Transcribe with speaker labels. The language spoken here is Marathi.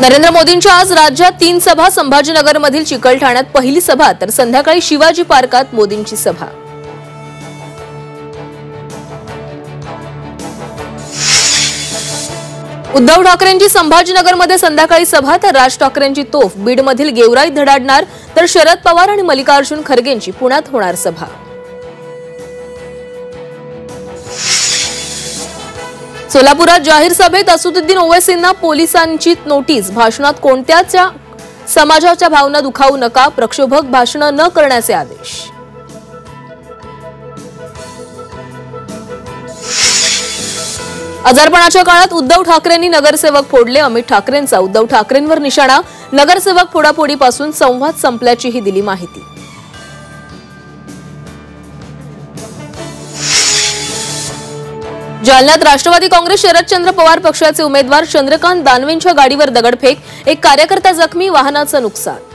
Speaker 1: नरेंद्र मोदींच्या आज राज्यात 3 सभा। संभाजीनगरमधील चिकलठाण्यात पहिली सभा तर संध्याकाळी शिवाजी पार्कात मोदींची सभा। उद्धव ठाकरेंची संभाजीनगरमध्ये संध्याकाळी सभा तर राज ठाकरेंची तोफ बीडमधील गेवराईत धडाडणार तर शरद पवार आणि मल्लिकार्जुन खरगेंची पुण्यात होणार सभा। सोलापुरात जाहीर सभेत असदुद्दीन ओवैसींना पोलिसांची नोटीस। भाषणात कोणत्याच समाजाच्या भावना दुखावू नका, प्रक्षोभक भाषण न करण्याचे आदेश। आजारपणाच्या काळात उद्धव ठाकरेंनी नगरसेवक फोडले। अमित ठाकरेंचा उद्धव ठाकरेंवर निशाणा। नगरसेवक फोडाफोडीपासून संवाद संपल्याचीही दिली माहिती। जालन्यात राष्ट्रवादी काँग्रेस शरदचंद्र पवार पक्षाचे उमेदवार चंद्रकांत दानवेंच्या गाडीवर दगडफेक। एक कार्यकर्ता जखमी, वाहनाचं नुकसान।